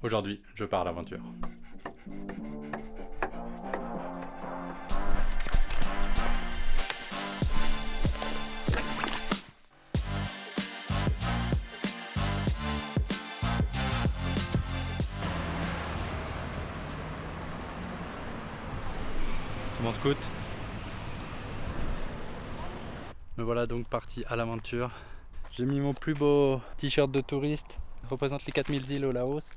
Aujourd'hui, je pars à l'aventure. C'est mon scout. Me voilà donc parti à l'aventure. J'ai mis mon plus beau t-shirt de touriste, qui représente les 4000 îles au Laos.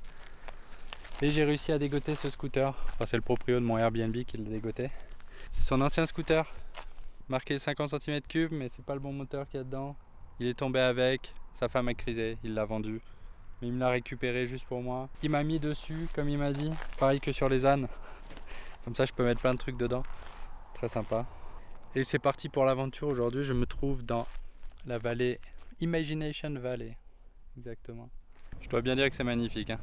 Et j'ai réussi à dégoter ce scooter. Enfin, c'est le proprio de mon Airbnb qui l'a dégoté. C'est son ancien scooter, marqué 50 cm3, mais c'est pas le bon moteur qu'il y a dedans. Il est tombé avec, sa femme a crisé, il l'a vendu. Mais il me l'a récupéré juste pour moi. Il m'a mis dessus, comme il m'a dit, pareil que sur les ânes. Comme ça, je peux mettre plein de trucs dedans. Très sympa. Et c'est parti pour l'aventure. Aujourd'hui, je me trouve dans la vallée Imagination Valley. Exactement. Je dois bien dire que c'est magnifique, hein.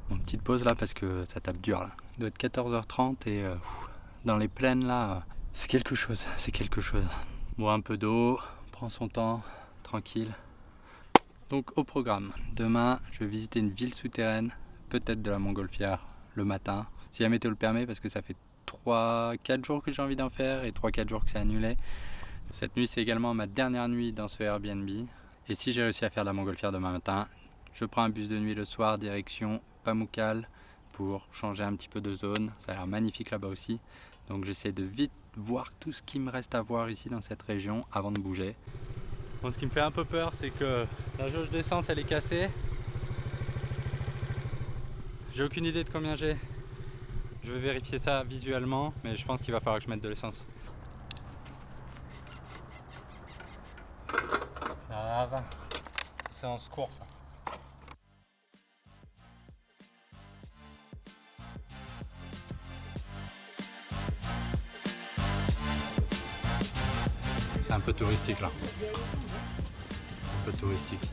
Bon, petite pause là parce que ça tape dur là. Il doit être 14h30 et dans les plaines là, c'est quelque chose, c'est quelque chose. Bois un peu d'eau, prends son temps, tranquille. Donc au programme, demain je vais visiter une ville souterraine, peut-être de la Montgolfière le matin, si la météo le permet, parce que ça fait 3-4 jours que j'ai envie d'en faire et 3-4 jours que c'est annulé. Cette nuit c'est également ma dernière nuit dans ce Airbnb. Et si j'ai réussi à faire la Montgolfière demain matin, je prends un bus de nuit le soir direction Pamukkale pour changer un petit peu de zone. Ça a l'air magnifique là-bas aussi. Donc j'essaie de vite voir tout ce qui me reste à voir ici dans cette région avant de bouger. Bon, ce qui me fait un peu peur, c'est que la jauge d'essence elle est cassée. J'ai aucune idée de combien j'ai. Je vais vérifier ça visuellement, mais je pense qu'il va falloir que je mette de l'essence. Ça va. C'est en secours ça. C'est un peu touristique là. Un peu touristique.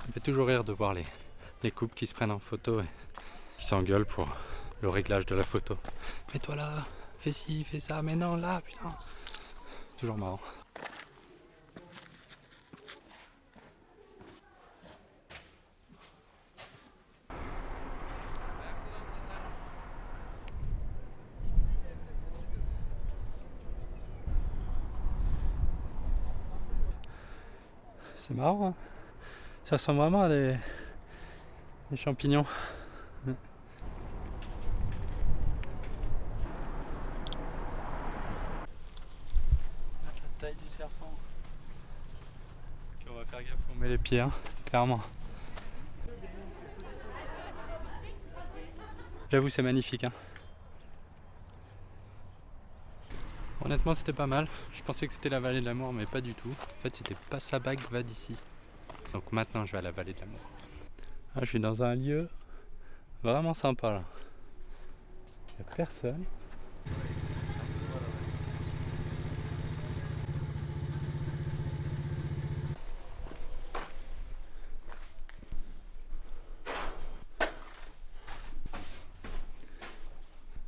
Ça me fait toujours rire de voir les couples qui se prennent en photo et qui s'engueulent pour le réglage de la photo. Mets-toi là, fais ci, fais ça, mais non là, putain. Toujours marrant. C'est marrant, hein. Ça ressemble vraiment à des champignons. La taille du serpent. Ok, on va faire gaffe où on met les pieds, hein, clairement. J'avoue, c'est magnifique, hein. Honnêtement, c'était pas mal. Je pensais que c'était la vallée de l'amour, mais pas du tout. En fait, c'était Pasabag va d'ici. Donc maintenant, je vais à la vallée de l'amour. Ah, je suis dans un lieu vraiment sympa là. Il n'y a personne.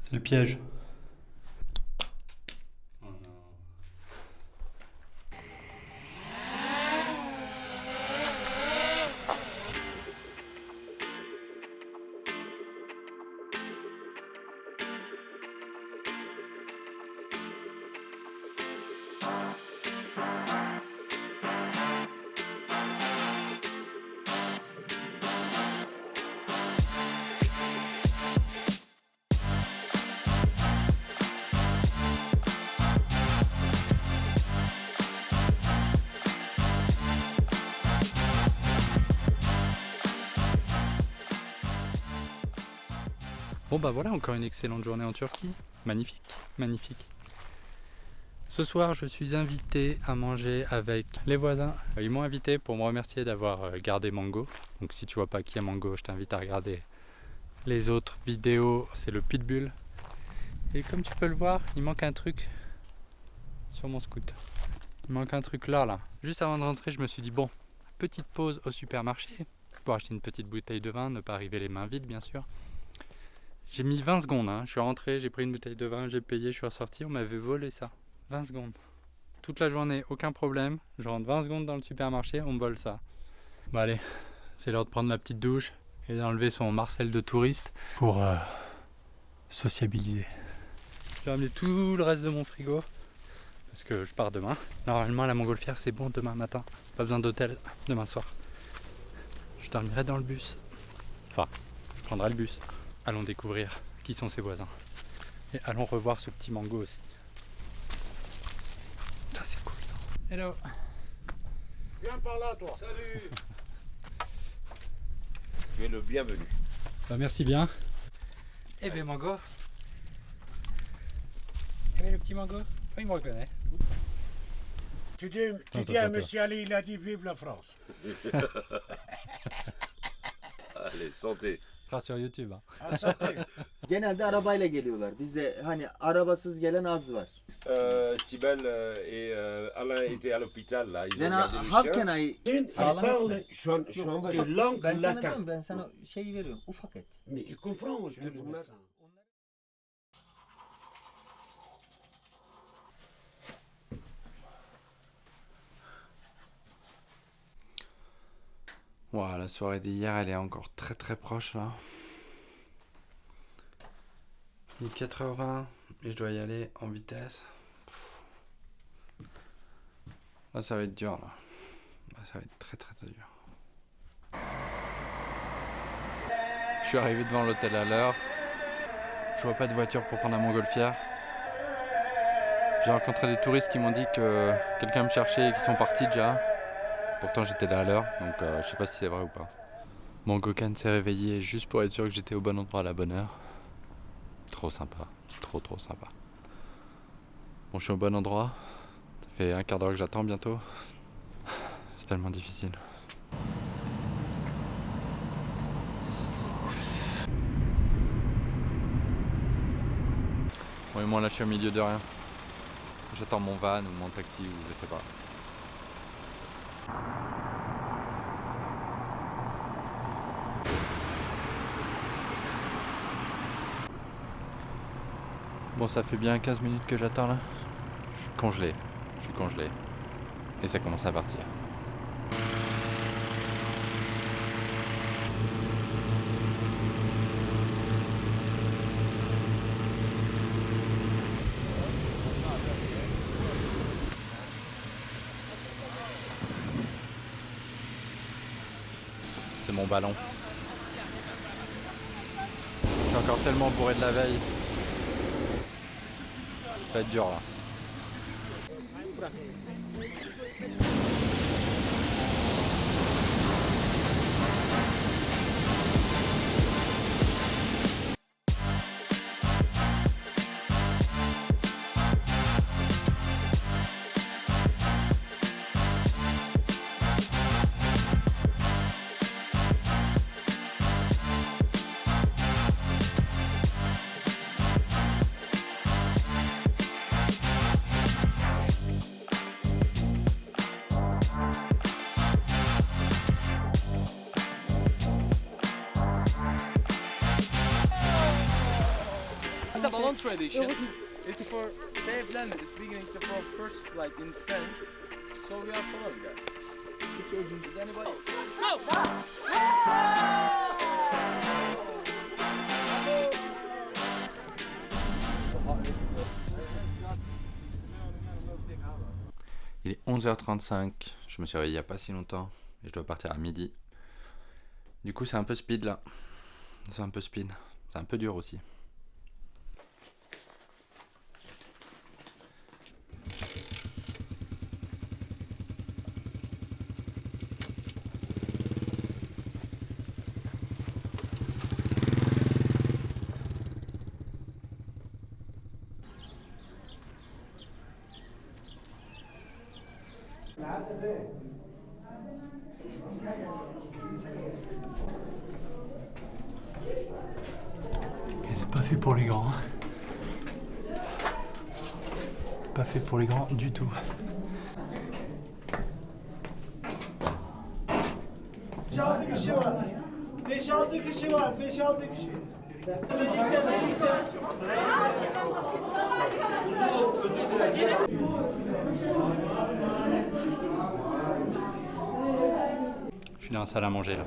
C'est le piège. Oh non. Bon bah voilà, encore une excellente journée en Turquie. Magnifique, magnifique. Ce soir, je suis invité à manger avec les voisins. Ils m'ont invité pour me remercier d'avoir gardé Mango. Donc si tu vois pas qui est Mango, je t'invite à regarder les autres vidéos. C'est le Pitbull. Et comme tu peux le voir, il manque un truc sur mon scoot. Il manque un truc là. Juste avant de rentrer, je me suis dit bon, petite pause au supermarché pour acheter une petite bouteille de vin, ne pas arriver les mains vides bien sûr. J'ai mis 20 secondes, hein. Je suis rentré, j'ai pris une bouteille de vin, j'ai payé, je suis ressorti, on m'avait volé ça. 20 secondes. Toute la journée, aucun problème. Je rentre 20 secondes dans le supermarché, on me vole ça. Bon allez, c'est l'heure de prendre ma petite douche et d'enlever son Marcel de touriste pour sociabiliser. J'ai ramené tout le reste de mon frigo parce que je pars demain. Normalement à la Montgolfière c'est bon demain matin. Pas besoin d'hôtel demain soir. Je dormirai dans le bus. Enfin, je prendrai le bus. Allons découvrir qui sont ses voisins. Et allons revoir ce petit mango aussi. Ça c'est cool ça. Hello. Viens par là, toi. Salut. Tu es le bienvenu. Bah, merci bien. Eh ben mango. Eh ben le petit mango. Oh, il me reconnaît. Tu dis à Monsieur Ali, il a dit vive la France. Allez, santé. Sera sur YouTube. Hein. À santé. Genelde arabayla geliyorlar. Bizde hani arabasız gelen az var. Sibel et Alain étaient à l'hôpital là. Ils ont Ben gardé le chien. hakken ayı Il parle Şu an var ya. une langue ben sana latin. diyorum, ben sana şey veriyorum, ufak et. Mais il comprend, je te le Bunlar- médecin. Wow, la soirée d'hier, elle est encore très proche là. Il est 4h20 et je dois y aller en vitesse. Là, ça va être dur là. Là, ça va être très dur. Je suis arrivé devant l'hôtel à l'heure. Je vois pas de voiture pour prendre la Montgolfière. J'ai rencontré des touristes qui m'ont dit que quelqu'un me cherchait et qu'ils sont partis déjà. Pourtant j'étais là à l'heure, donc je sais pas si c'est vrai ou pas. Mon Gokan s'est réveillé juste pour être sûr que j'étais au bon endroit à la bonne heure. Trop sympa, trop sympa. Bon, je suis au bon endroit. Ça fait un quart d'heure que j'attends bientôt. C'est tellement difficile. Bon, et moi là je suis au milieu de rien. J'attends mon van ou mon taxi ou je sais pas. Bon, ça fait bien 15 minutes que j'attends là. Je suis congelé. Et ça commence à partir. C'est mon ballon. Je suis encore tellement bourré de la veille. Ça va être dur là. It's a balloon tradition. It's for safe land. It's beginning to fall first like in France. So we are following that. Is anybody? No! Il est 11h35, je me suis réveillé il n'y a pas si longtemps et je dois partir à midi. Du coup c'est un peu speed là. C'est un peu speed. C'est un peu dur aussi. Et c'est pas fait pour les grands. Pas fait pour les grands du tout. 5-6 kişi var. 5-6 kişi var. 5-6 kişi. Je suis dans la salle à manger là.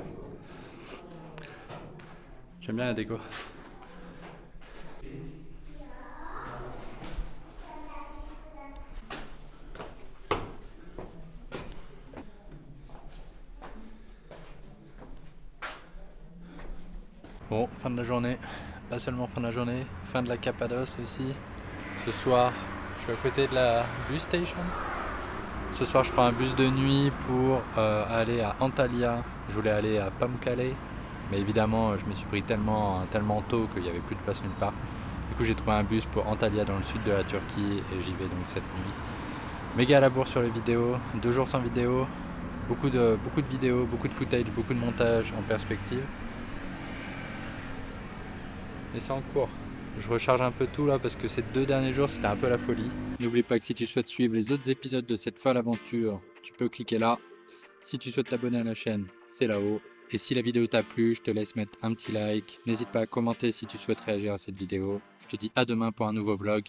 J'aime bien la déco. Bon, fin de la journée, pas seulement fin de la journée, fin de la Cappadoce aussi. Ce soir, je suis à côté de la bus station. Ce soir, je prends un bus de nuit pour aller à Antalya. Je voulais aller à Pamukkale, mais évidemment, je me suis pris tellement tôt qu'il n'y avait plus de place nulle part. Du coup, j'ai trouvé un bus pour Antalya dans le sud de la Turquie et j'y vais donc cette nuit. Méga à la bourre sur les vidéos, 2 jours sans vidéo, beaucoup de vidéos, beaucoup de footage, beaucoup de montage en perspective. Et c'est en cours. Je recharge un peu tout là parce que ces 2 derniers jours c'était un peu la folie. N'oublie pas que si tu souhaites suivre les autres épisodes de cette folle aventure, tu peux cliquer là. Si tu souhaites t'abonner à la chaîne, c'est là-haut. Et si la vidéo t'a plu, je te laisse mettre un petit like. N'hésite pas à commenter si tu souhaites réagir à cette vidéo. Je te dis à demain pour un nouveau vlog.